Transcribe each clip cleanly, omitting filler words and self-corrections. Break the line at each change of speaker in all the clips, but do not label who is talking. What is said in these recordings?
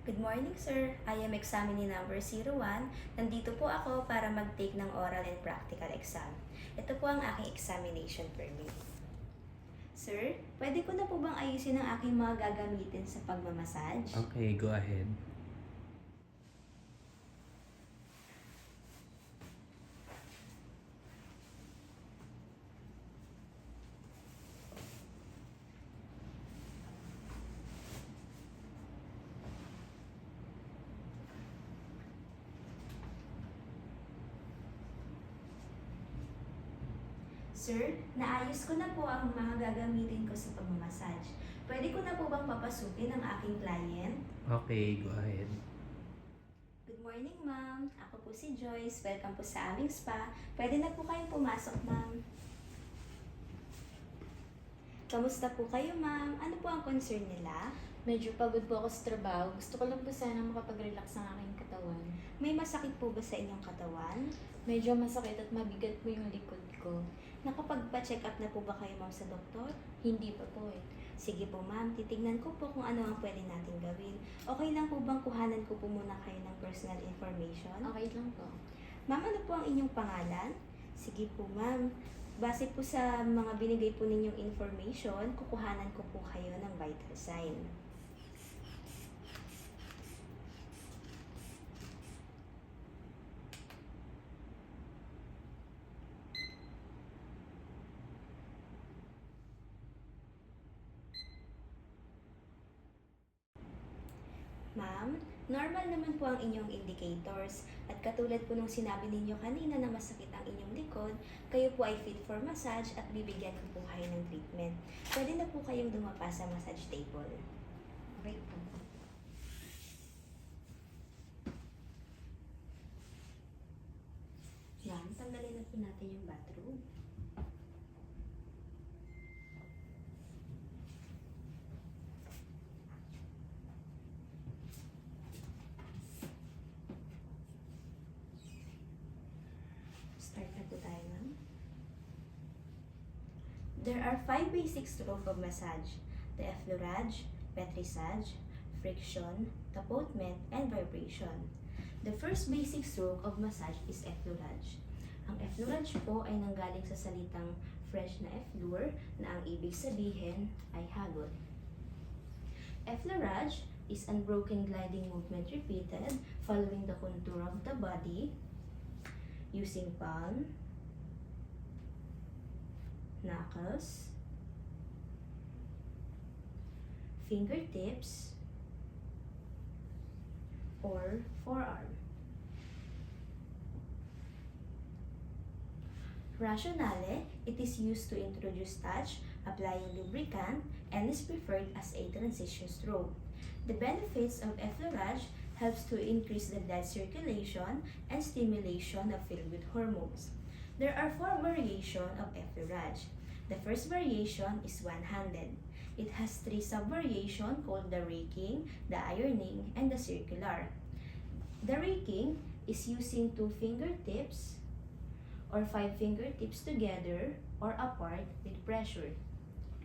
Good morning, sir. I am examinee number 01. Nandito po ako para mag-take ng oral and practical exam. Ito po ang aking examination permit. Sir, pwede ko na po bang ayusin ang aking mga gagamitin sa pagmamassage?
Okay, go ahead.
Sir, naayos ko na po ang mga gagamitin ko sa pagmamassage. Pwede ko na po bang papasukin ang aking client?
Okay, go ahead.
Good morning, ma'am. Ako po si Joyce. Welcome po sa aming spa. Pwede na po kayong pumasok, ma'am. Kamusta po kayo, ma'am? Ano po ang concern nila?
Medyo pagod po ako sa trabaho. Gusto ko lang po sana makapag-relax ng aking katawan.
May masakit po ba sa inyong katawan?
Medyo masakit at mabigat po yung likod ko.
Nakapagpa-check up na po ba kayo, ma'am, sa doktor?
Hindi pa po eh.
Sige po, ma'am. Titignan ko po kung ano ang pwede natin gawin. Okay lang po bang kuhanan ko po muna kayo ng personal information?
Okay lang po.
Ma'am, ano po ang inyong pangalan? Sige po, ma'am. Base po sa mga binigay po ninyong information, kukuhanan ko po kayo ng vital sign. Ma'am, normal naman po ang inyong indicators at katulad po nung sinabi ninyo kanina na masakit ang inyong likod, kayo po ay fit for massage at bibigyan ko po kayo ng treatment. Pwede na po kayong dumapa sa massage table.
Okay po.
Ma'am, tanggalin na po natin yung bathroom. Start na po tayo, ma'am. There are 5 basic strokes of massage: the effleurage, pétrissage, friction, tapotement, and vibration. The first basic stroke of massage is effleurage. Ang effleurage po ay nanggaling sa salitang French na effleur na ang ibig sabihin ay hagod. Effleurage is unbroken gliding movement repeated following the contour of the body using palm, knuckles, fingertips, or forearm. Rationale, it is used to introduce touch, applying lubricant, and is preferred as a transition stroke. The benefits of effleurage helps to increase the blood circulation and stimulation of feel-good hormones. There are 4 variations of effleurage. The first variation is one-handed. It has 3 sub-variations called the raking, the ironing, and the circular. The raking is using 2 fingertips or 5 fingertips together or apart with pressure.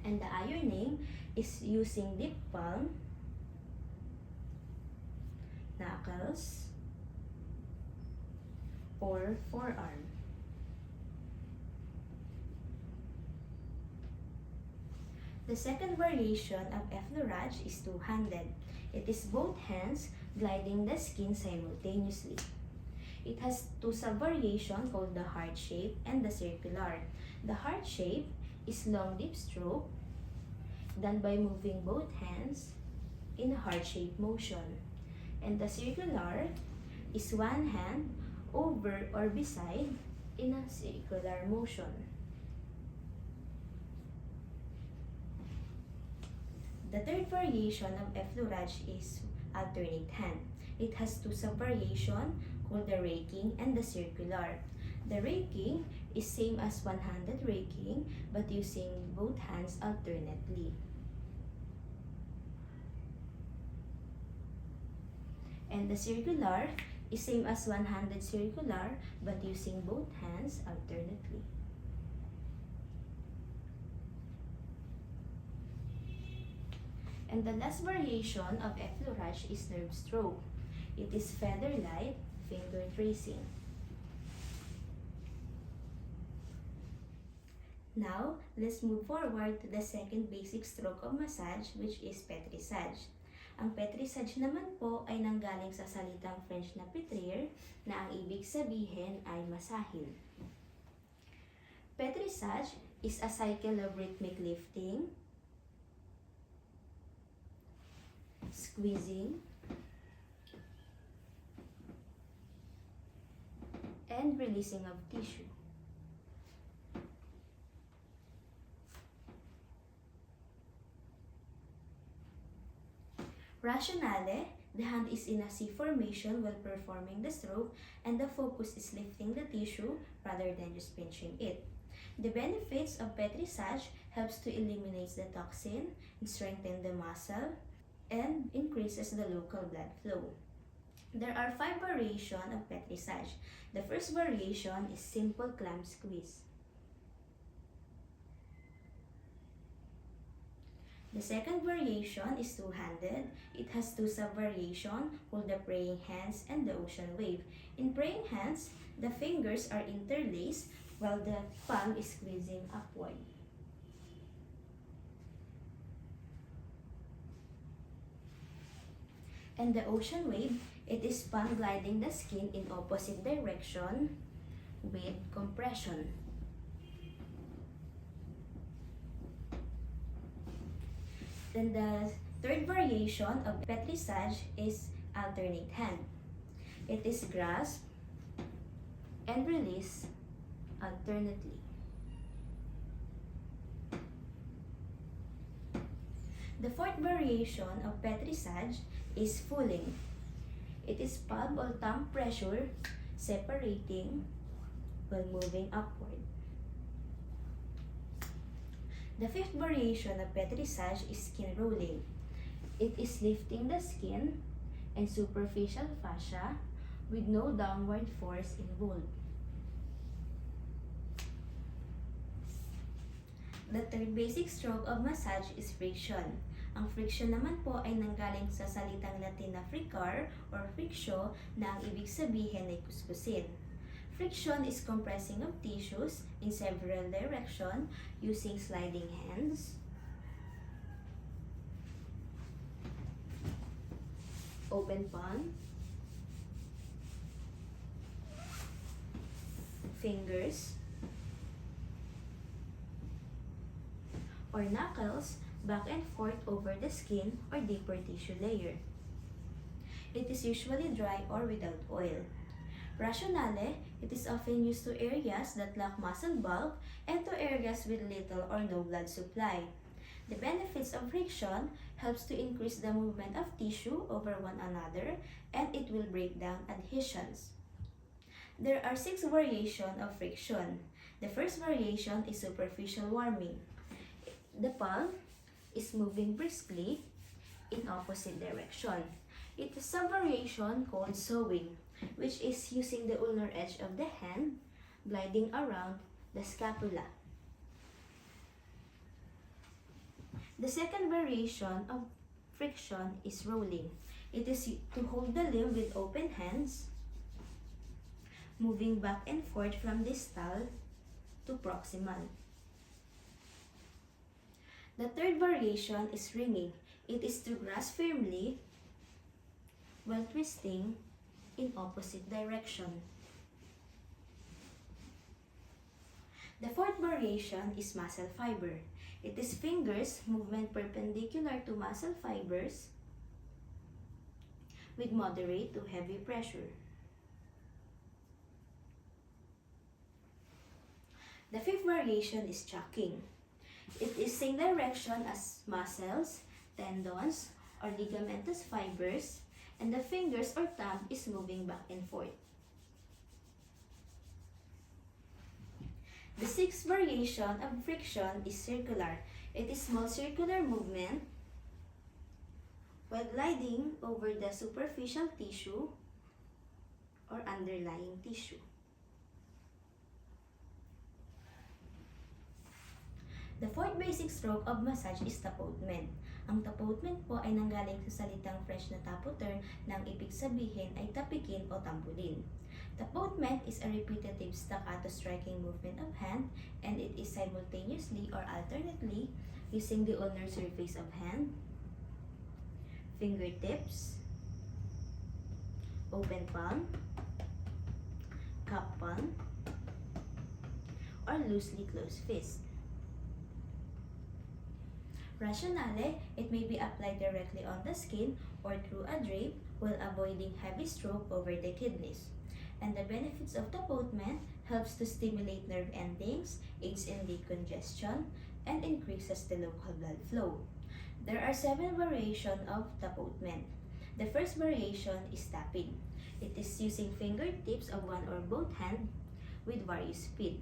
And the ironing is using deep palm, knuckles, or forearm. The second variation of effleurage is two-handed. It is both hands gliding the skin simultaneously. It has 2 sub-variations called the heart shape and the circular. The heart shape is long deep stroke done by moving both hands in a heart shape motion. And the circular is one hand over or beside in a circular motion. The third variation of effleurage is alternate hand. It has 2 sub-variations called the raking and the circular. The raking is same as one-handed raking but using both hands alternately. And the circular is same as one-handed circular but using both hands alternately. And the last variation of effleurage is nerve stroke. It is feather-light finger tracing. Now, let's move forward to the second basic stroke of massage, which is pétrissage. Ang pétrissage naman po ay nanggaling sa salitang French na pétrir, na ang ibig sabihin ay masahin. Pétrissage is a cycle of rhythmic lifting, squeezing, and releasing of tissue. Rationale, the hand is in a C formation while performing the stroke and the focus is lifting the tissue rather than just pinching it. The benefits of pétrissage helps to eliminate the toxin, and strengthen the muscle, and increases the local blood flow. There are 5 variations of pétrissage. The first variation is simple clamp squeeze. The second variation is two-handed. It has 2 sub-variations called the praying hands and the ocean wave. In praying hands, the fingers are interlaced while the palm is squeezing upward. And the ocean wave, it is palm gliding the skin in opposite direction with compression. Then the third variation of pétrissage is alternate hand. It is grasp and release alternately. The fourth variation of pétrissage is fouling. It is palm or thumb pressure separating while moving upward. The fifth variation of pétrissage is skin rolling. It is lifting the skin and superficial fascia with no downward force involved. The third basic stroke of massage is friction. Ang friction naman po ay nanggaling sa salitang Latin na fricar or frictio na ang ibig sabihin ay kuskusin. Friction is compressing of tissues in several directions using sliding hands, open palm, fingers, or knuckles back and forth over the skin or deeper tissue layer. It is usually dry or without oil. Rationale, it is often used to areas that lack muscle bulk and to areas with little or no blood supply. The benefits of friction helps to increase the movement of tissue over one another and it will break down adhesions. There are 6 variations of friction. The first variation is superficial warming. The palm is moving briskly in opposite direction. It is a variation called sewing, which is using the ulnar edge of the hand, gliding around the scapula. The second variation of friction is rolling. It is to hold the limb with open hands, moving back and forth from distal to proximal. The third variation is ringing. It is to grasp firmly while twisting in opposite direction. The fourth variation is muscle fiber. It is fingers movement perpendicular to muscle fibers with moderate to heavy pressure. The fifth variation is chucking. It is same direction as muscles, tendons, or ligamentous fibers, and the fingers or thumb is moving back and forth. The sixth variation of friction is circular. It is small circular movement while gliding over the superficial tissue or underlying tissue. The fourth basic stroke of massage is tapotement. Ang tapotement po ay nanggaling sa salitang French na tapoter na ang ibig sabihin ay tapikin o tambulin. Tapotement is a repetitive staccato striking movement of hand and it is simultaneously or alternately using the ulnar surface of hand, fingertips, open palm, cup palm, or loosely closed fist. Rationale, it may be applied directly on the skin or through a drape while avoiding heavy stroke over the kidneys. And the benefits of tapotement helps to stimulate nerve endings, aids in decongestion, and increases the local blood flow. There are 7 variations of tapotement. The first variation is tapping. It is using fingertips of one or both hands with various speed.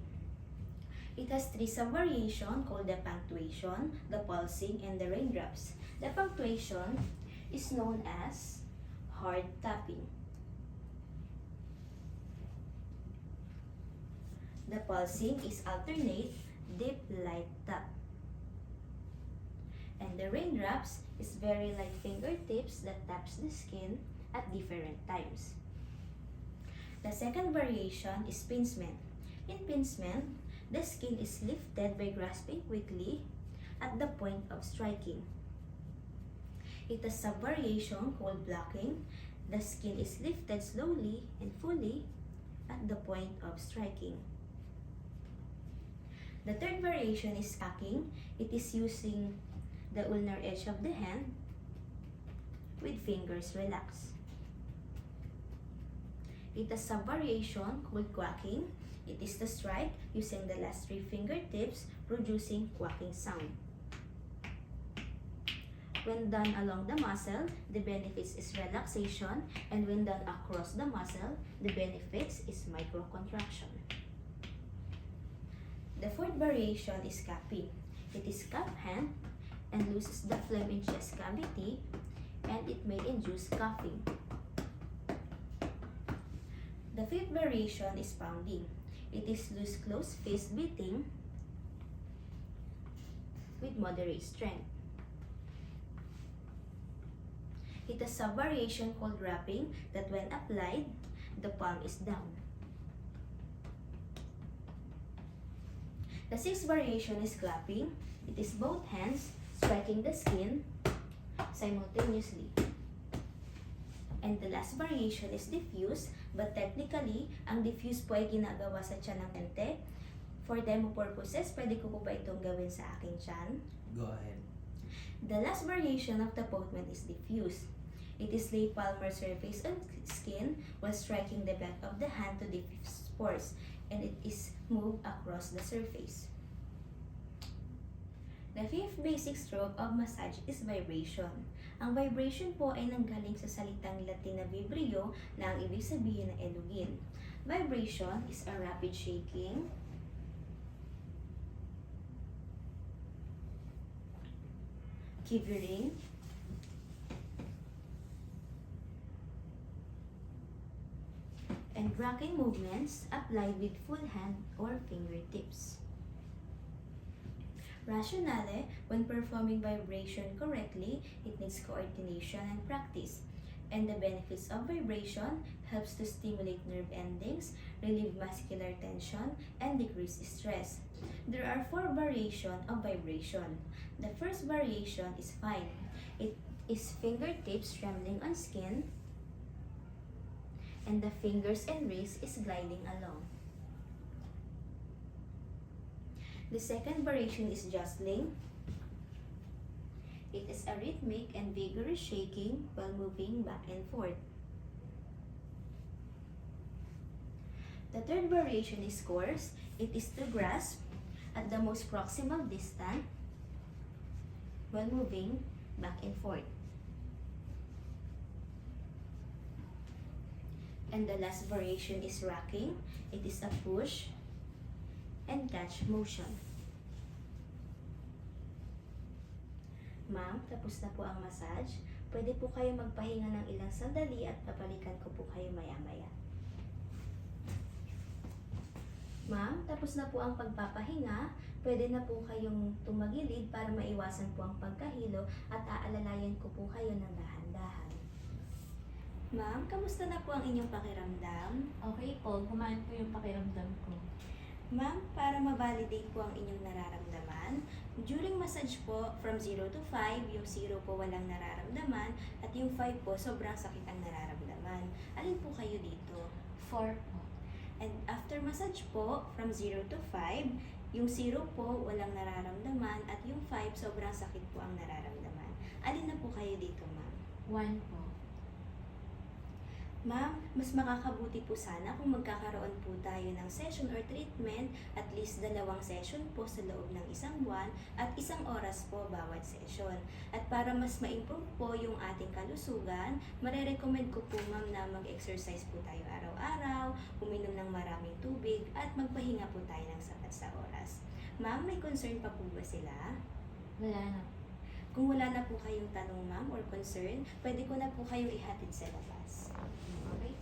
It has 3 sub-variations called the punctuation, the pulsing, and the raindrops. The punctuation is known as hard tapping. The pulsing is alternate, deep, light tap. And the raindrops is very light fingertips that taps the skin at different times. The second variation is pincement. In pincement, the skin is lifted by grasping quickly at the point of striking. It has sub-variation called blocking. The skin is lifted slowly and fully at the point of striking. The third variation is cocking. It is using the ulnar edge of the hand with fingers relaxed. It has sub-variation called quacking. It is the strike using the last 3 fingertips producing quacking sound. When done along the muscle, the benefits is relaxation, and when done across the muscle, the benefits is microcontraction. The fourth variation is cupping. It is cup hand and loosens the phlegm in chest cavity, and it may induce coughing. The fifth variation is pounding. It is loose closed fist beating with moderate strength. It has a variation called wrapping that when applied, the palm is down. The sixth variation is clapping. It is both hands striking the skin simultaneously. And the last variation is diffuse, but technically, ang diffuse po ay ginagawa sa tiyan ng ente. For demo purposes, pwede ko po ba itong gawin sa aking tiyan?
Go ahead.
The last variation of tapotement is diffuse. It is lay palmar surface of skin while striking the back of the hand to diffuse pores, and it is moved across the surface. The fifth basic stroke of massage is vibration. Ang vibration po ay nanggaling sa salitang Latin na vibrio na ang ibig sabihin ng elugin. Vibration is a rapid shaking, quivering, and rocking movements applied with full hand or fingertips. Rationale, when performing vibration correctly, it needs coordination and practice. And the benefits of vibration helps to stimulate nerve endings, relieve muscular tension, and decrease stress. There are 4 variations of vibration. The first variation is fine. It is fingertips trembling on skin, and the fingers and wrist is gliding along. The second variation is jostling. It is a rhythmic and vigorous shaking while moving back and forth. The third variation is coarse. It is to grasp at the most proximal distance while moving back and forth. And the last variation is rocking. It is a push and catch motion. Ma'am, tapos na po ang massage. Pwede po kayo magpahinga ng ilang sandali at babalikan ko po kayo maya-maya. Ma'am, tapos na po ang pagpapahinga. Pwede na po kayong tumagilid para maiwasan po ang pagkahilo at aalalayan ko po kayo ng dahan-dahan. Ma'am, kamusta na po ang inyong pakiramdam?
Okay po, gumaan po yung pakiramdam ko.
Ma'am, para ma-validate po ang inyong nararamdaman, during massage po, from 0 to 5, yung 0 po walang nararamdaman, at yung 5 po, sobrang sakit ang nararamdaman. Alin po kayo dito?
4 po.
And after massage po, from 0 to 5, yung 0 po walang nararamdaman, at yung 5, sobrang sakit po ang nararamdaman. Alin na po kayo dito, ma'am?
1 po.
Ma'am, mas makakabuti po sana kung magkakaroon po tayo ng session or treatment, at least 2 session po sa loob ng 1 buwan at 1 oras po bawat session. At para mas ma-improve po yung ating kalusugan, marerecommend ko po ma'am na mag-exercise po tayo araw-araw, uminom ng maraming tubig, at magpahinga po tayo ng sapat sa oras. Ma'am, may concern pa po ba sila?
Wala na.
Kung wala na po kayong tanong ma'am or concern, pwede ko na po kayong ihatid sa labas. Okay?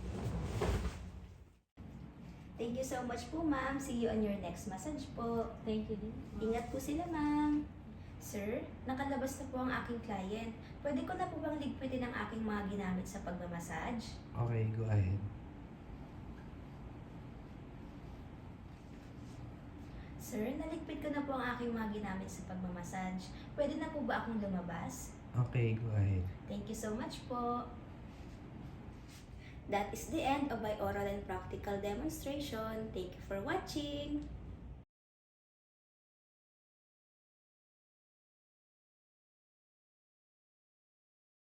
Thank you so much po ma'am. See you on your next massage po.
Thank you din.
Ingat po sila ma'am. Sir, nakalabas na po ang aking client. Pwede ko na po bang ligpitin ang aking mga ginamit sa pagmamassage?
Okay, go ahead.
Sir, naligpit ko na po ang aking mga ginamit sa pagmamassage. Pwede na po ba akong lumabas?
Okay, go ahead.
Thank you so much po. That is the end of my oral and practical demonstration. Thank you for watching.